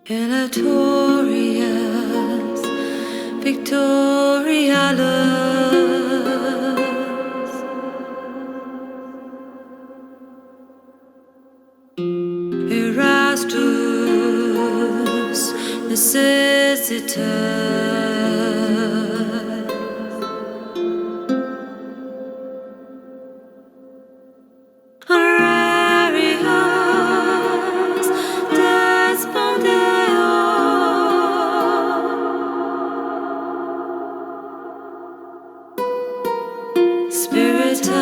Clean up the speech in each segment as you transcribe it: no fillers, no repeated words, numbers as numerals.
Notorious Victorialis Erastus Necessitas Honorarius Despondeo Spiritus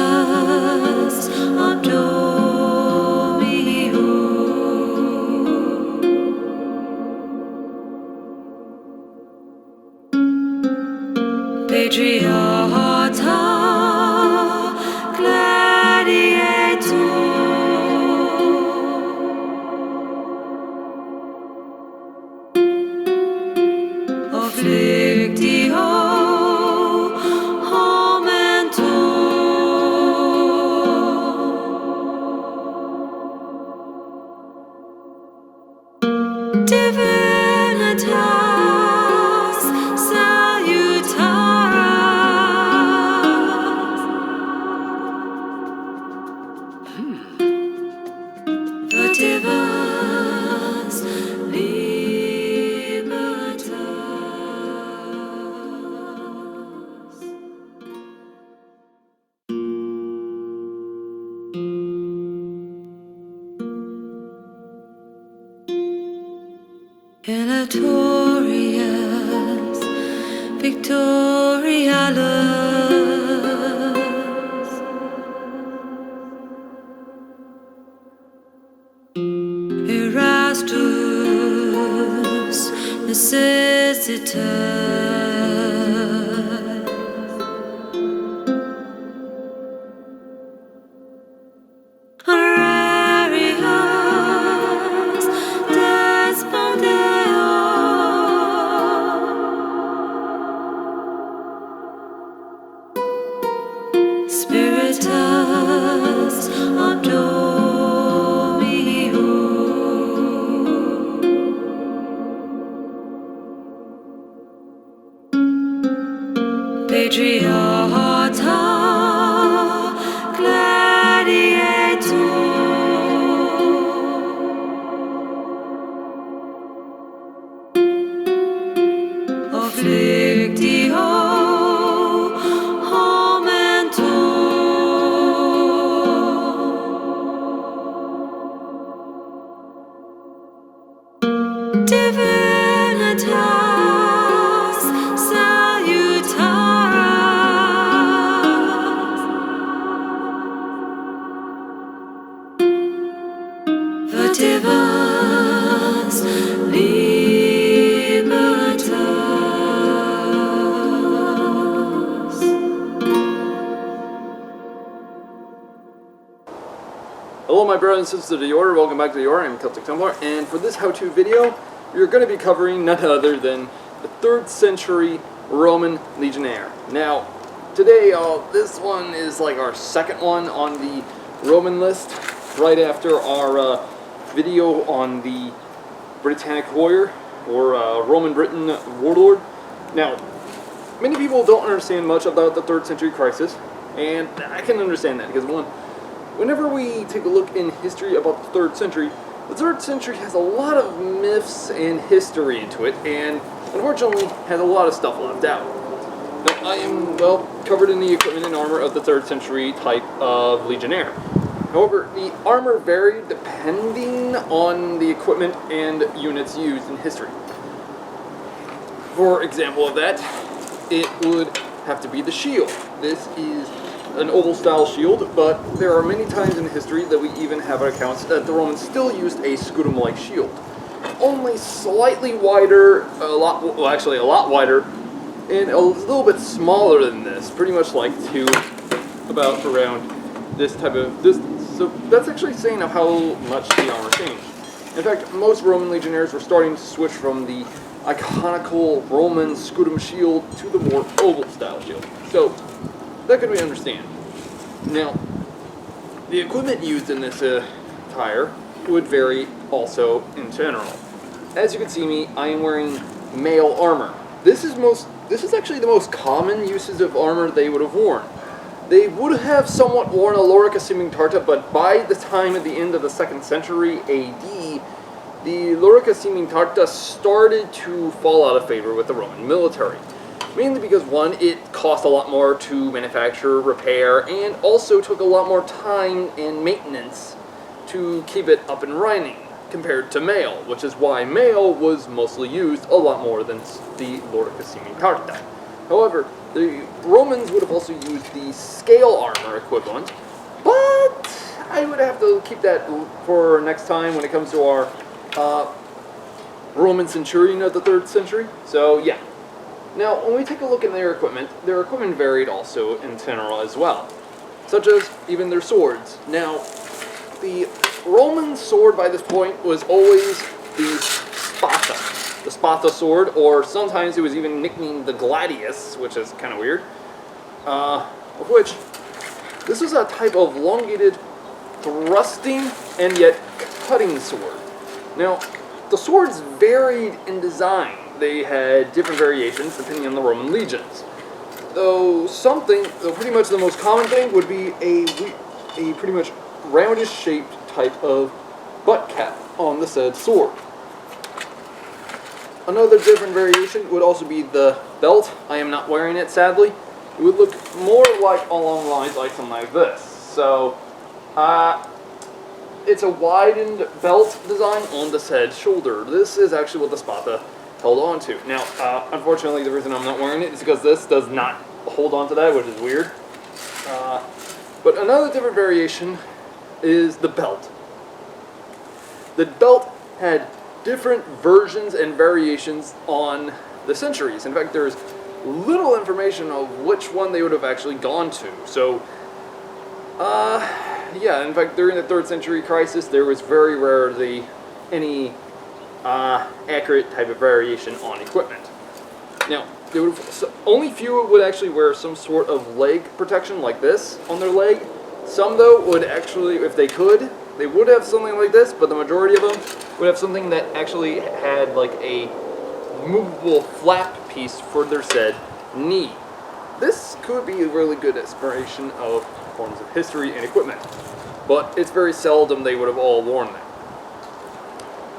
Abdomio Patriarcha Gladiator Afflictio Divinitas salutaras Vertivas libertas Notorious Victorialis Erastus Necessitas Honorarius Despondeo Spiritus Abdomio Patriarcha Gladiator Afflictio Divinitas salutaras Vertivas libertas Hello my brothers and sisters of the Order, welcome back to the Order. I'm Celtic Templar, and for this how-to video, we're going to be covering none other than the 3rd century Roman legionnaire. Now, today, this one is like our second one on the Roman list, right after our video on the Britannic warrior, or Roman Britain warlord. Now, many people don't understand much about the 3rd century crisis, and I can understand that, because whenever we take a look in history about the 3rd century, the 3rd century has a lot of myths and history into it, and unfortunately has a lot of stuff left out. Now, I am, well, covered in the equipment and armor of the 3rd century type of legionnaire. However, the armor varied depending on the equipment and units used in history. For example of that, it would have to be the shield. This is an oval-style shield, but there are many times in history that we even have accounts that the Romans still used a scutum-like shield. Only slightly wider, a lot wider, and a little bit smaller than this, pretty much like to about around this type of distance. So that's actually saying of how much the armor changed. In fact, most Roman legionnaires were starting to switch from the iconical Roman scutum shield to the more oval-style shield. So that could we understand. Now, the equipment used in this attire would vary also in general. as you can see me, I am wearing mail armor. This is actually the most common uses of armor they would have worn. They would have somewhat worn a Lorica Seeming Tarta, but by the time at the end of the 2nd century AD, the Lorica Seeming Tarta started to fall out of favor with the Roman military. Mainly because, one, it cost a lot more to manufacture, repair, and also took a lot more time and maintenance to keep it up and running compared to mail, which is why mail was mostly used a lot more than the Lorica Seeming Tarta. However, the Romans would have also used the scale armor equivalent, but I would have to keep that for next time when it comes to our Roman centurion of the 3rd century. So yeah. Now, when we take a look at their equipment varied also in general as well, such as even their swords. Now, the Roman sword by this point was always the spada sword, or sometimes it was even nicknamed the gladius, which is kind of weird, of which this was a type of elongated thrusting and yet cutting sword. Now, the swords varied in design. They had different variations depending on the Roman legions. Though pretty much the most common thing would be a pretty much roundish shaped type of butt cap on the said sword. Another different variation would also be the belt. I am not wearing it, sadly. It would look more like along the lines like something like this. So, it's a widened belt design on the said shoulder. This is actually what the spada held on to. Now, unfortunately, the reason I'm not wearing it is because this does not hold on to that, which is weird. But another different variation is the belt. The belt had different versions and variations on the centuries. In fact, there's little information of which one they would have actually gone to. So, yeah, in fact, during the 3rd century crisis, there was very rarely any accurate type of variation on equipment. Now, only few would actually wear some sort of leg protection like this on their leg. Some, though, would actually, if they could, they would have something like this, but the majority of them would have something that actually had like a movable flap piece for their said knee. This could be a really good exploration of forms of history and equipment, but it's very seldom they would have all worn them.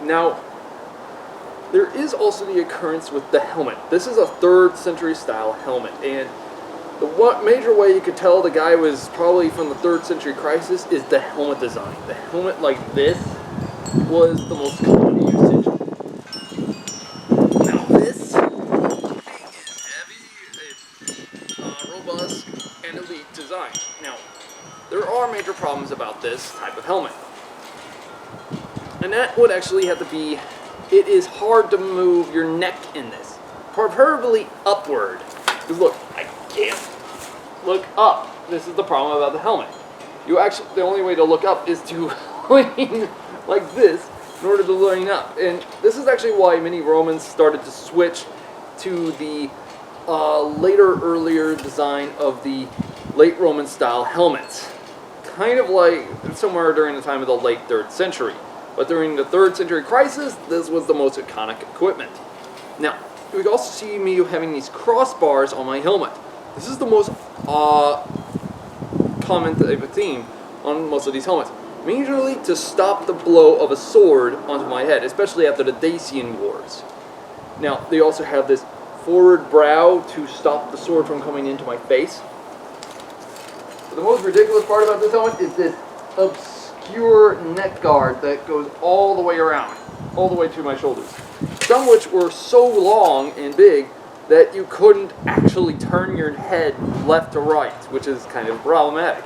Now, there is also the occurrence with the helmet. This is a 3rd century style helmet, and the one major way you could tell the guy was probably from the 3rd century crisis is the helmet design. The helmet like this was the most common usage. Now this thing is heavy, it's robust, and elite design. Now, there are major problems about this type of helmet. And that would actually have to be, it is hard to move your neck in this, preferably upward. Because look, I can't look up. This is the problem about the helmet. The only way to look up is to lean like this in order to line up. And this is actually why many Romans started to switch to the earlier design of the late Roman style helmets. Kind of like somewhere during the time of the late 3rd century. But during the 3rd century crisis, this was the most iconic equipment. Now, you can also see me having these crossbars on my helmet. This is the most common type of theme on most of these helmets. Majorly to stop the blow of a sword onto my head, especially after the Dacian Wars. Now, they also have this forward brow to stop the sword from coming into my face. But the most ridiculous part about this helmet is this obscure neck guard that goes all the way around, all the way to my shoulders. Some which were so long and big that you couldn't actually turn your head left to right, which is kind of problematic.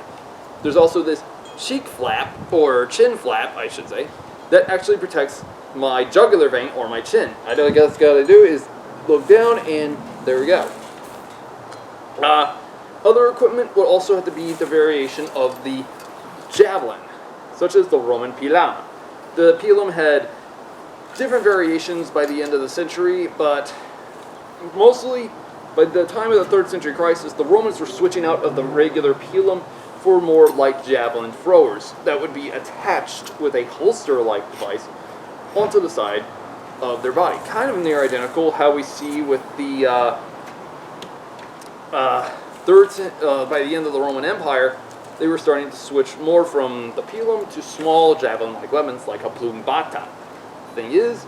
There's also this cheek flap, or chin flap, I should say, that actually protects my jugular vein or my chin. I guess what I do is look down, and there we go. Other equipment would also have to be the variation of the javelin, such as the Roman pilum. The pilum had different variations by the end of the century, but mostly by the time of the 3rd century crisis, the Romans were switching out of the regular pilum for more light javelin throwers that would be attached with a holster-like device onto the side of their body. Kind of near identical how we see with the by the end of the Roman Empire, they were starting to switch more from the pilum to small javelin-like weapons like a plumbata. Thing is,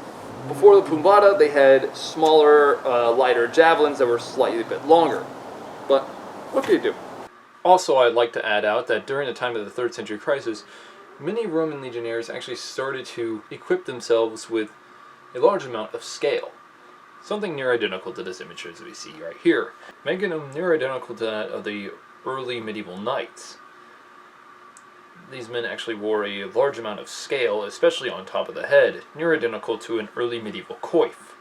before the plumbata, they had smaller, lighter javelins that were slightly a bit longer. But what can you do? Also, I'd like to add out that during the time of the 3rd century crisis, many Roman legionnaires actually started to equip themselves with a large amount of scale. Something near identical to this image as we see right here, making them near identical to that of the early medieval knights. These men actually wore a large amount of scale, especially on top of the head, near identical to an early medieval coif.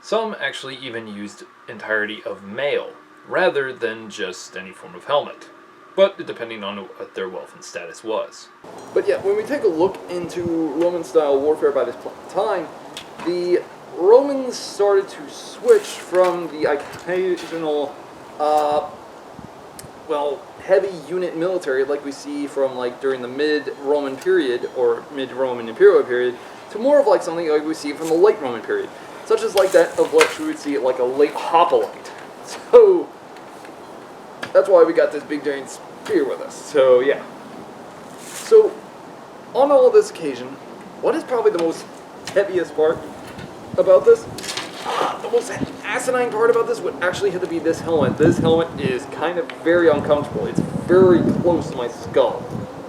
Some actually even used entirety of mail, rather than just any form of helmet, but depending on what their wealth and status was. But yeah, when we take a look into Roman-style warfare by this time, the Romans started to switch from the occasional, heavy unit military like we see from during the mid-Roman period or mid-Roman Imperial period to more of something like we see from the late Roman period, such as that of what we would see like a late hoplite. So that's why we got this big giant spear with us. So yeah. So on all of this occasion, what is probably the most heaviest part about this? The most asinine part about this would actually have to be this helmet. This helmet is kind of very uncomfortable. It's very close to my skull.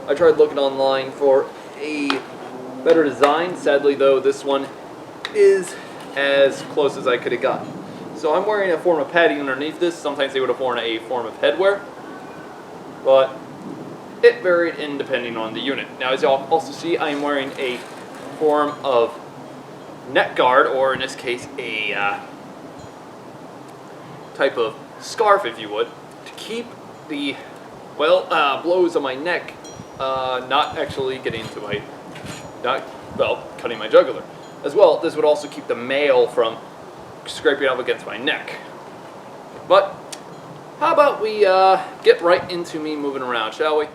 I tried looking online for a better design. Sadly though, this one is as close as I could have gotten. So I'm wearing a form of padding underneath this. Sometimes they would have worn a form of headwear, but it varied in depending on the unit. Now as y'all also see, I am wearing a form of neck guard, or in this case a type of scarf, if you would, to keep the blows on my neck not actually getting to my cutting my jugular. As well, this would also keep the mail from scraping up against my neck. But how about we get right into me moving around, shall we?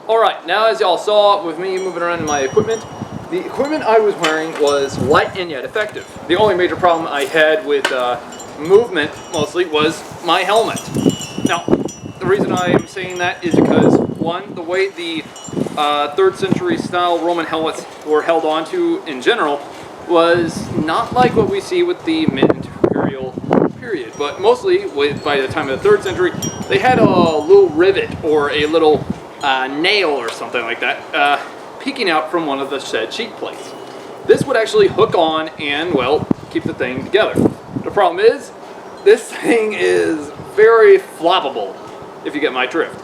Alright, now as y'all saw with me moving around in my equipment, the equipment I was wearing was light and yet effective. The only major problem I had with movement, mostly, was my helmet. Now, the reason I am saying that is because, one, the way the 3rd century style Roman helmets were held onto in general was not like what we see with the mid-imperial period, but mostly, by the time of the 3rd century, they had a little rivet or a little nail or something like that peeking out from one of the said cheek plates. This would actually hook on and, well, keep the thing together. The problem is, this thing is very floppable, if you get my drift.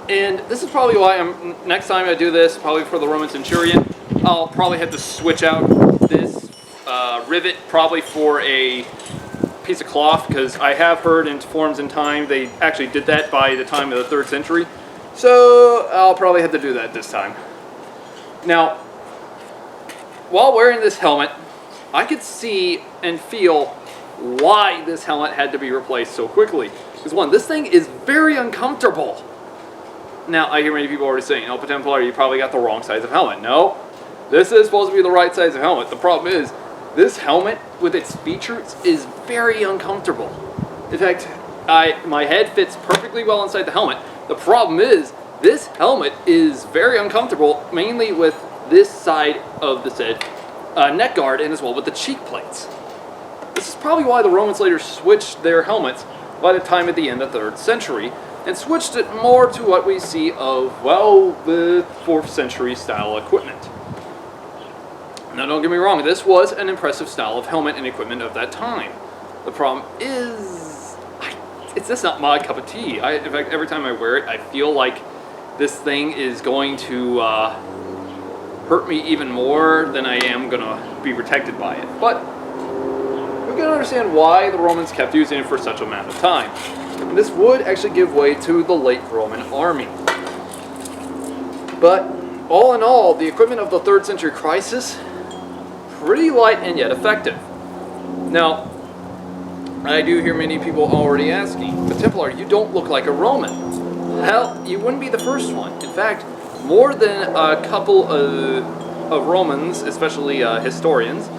And this is probably why next time I do this, probably for the Roman Centurion, I'll probably have to switch out this rivet probably for a piece of cloth, because I have heard in forums in time they actually did that by the time of the 3rd century. So I'll probably have to do that this time. Now, while wearing this helmet, I could see and feel why this helmet had to be replaced so quickly. Because one, this thing is very uncomfortable. Now, I hear many people already saying, "Oh, Templar, you probably got the wrong size of helmet." No, this is supposed to be the right size of helmet. The problem is, this helmet, with its features, is very uncomfortable. In fact, my head fits perfectly well inside the helmet. The problem is, this helmet is very uncomfortable, mainly with this side of the said neck guard, and as well with the cheek plates. This is probably why the Romans later switched their helmets by the time at the end of the 3rd century, and switched it more to what we see of, well, the 4th century style equipment. Now, don't get me wrong, this was an impressive style of helmet and equipment of that time. The problem is, it's just not my cup of tea. In fact, every time I wear it, I feel like this thing is going to hurt me even more than I am going to be protected by it. But we can understand why the Romans kept using it for such a amount of time. And this would actually give way to the late Roman army. But all in all, the equipment of the 3rd century crisis, pretty light and yet effective. Now, I do hear many people already asking, "But Templar, you don't look like a Roman." Well, you wouldn't be the first one. In fact, more than a couple of Romans, especially historians,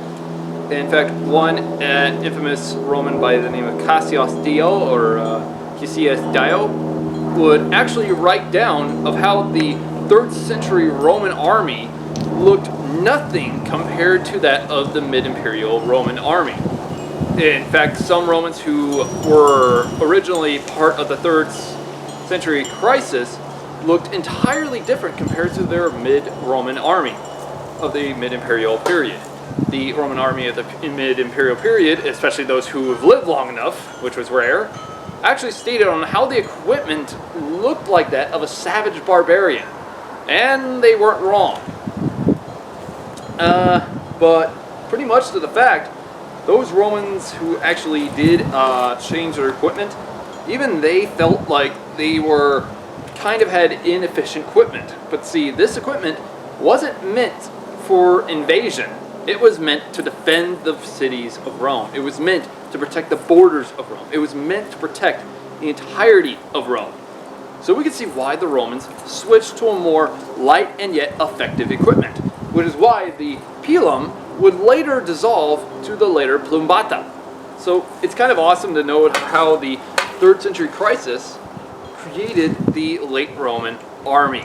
in fact, one infamous Roman by the name of Cassius Dio, or Cassius Dio, would actually write down of how the 3rd century Roman army looked nothing compared to that of the mid-imperial Roman army. In fact, some Romans who were originally part of the 3rd century crisis looked entirely different compared to their mid-Roman army of the mid-imperial period. The Roman army of the mid-imperial period, especially those who have lived long enough, which was rare, actually stated on how the equipment looked like that of a savage barbarian. And they weren't wrong. But pretty much to the fact, those Romans who actually did change their equipment, even they felt like they were kind of had inefficient equipment. But see, this equipment wasn't meant for invasion. It was meant to defend the cities of Rome. It was meant to protect the borders of Rome. It was meant to protect the entirety of Rome. So we can see why the Romans switched to a more light and yet effective equipment, which is why the pilum would later dissolve to the later plumbata. So it's kind of awesome to know how the 3rd century crisis created the late Roman army.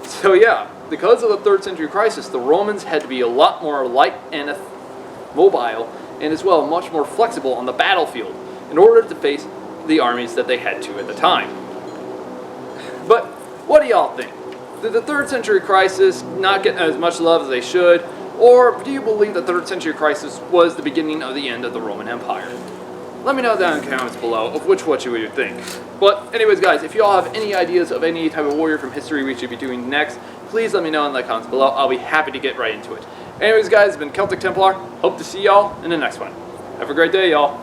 So yeah, because of the 3rd century crisis, the Romans had to be a lot more light and mobile, and as well much more flexible on the battlefield in order to face the armies that they had to at the time. But what do y'all think? Did the 3rd century crisis not get as much love as they should? Or do you believe the 3rd century crisis was the beginning of the end of the Roman Empire? Let me know down in the comments below of what you would think. But anyways guys, if you all have any ideas of any type of warrior from history we should be doing next, please let me know in the comments below. I'll be happy to get right into it. Anyways guys, it's been Celtic Templar. Hope to see y'all in the next one. Have a great day, y'all.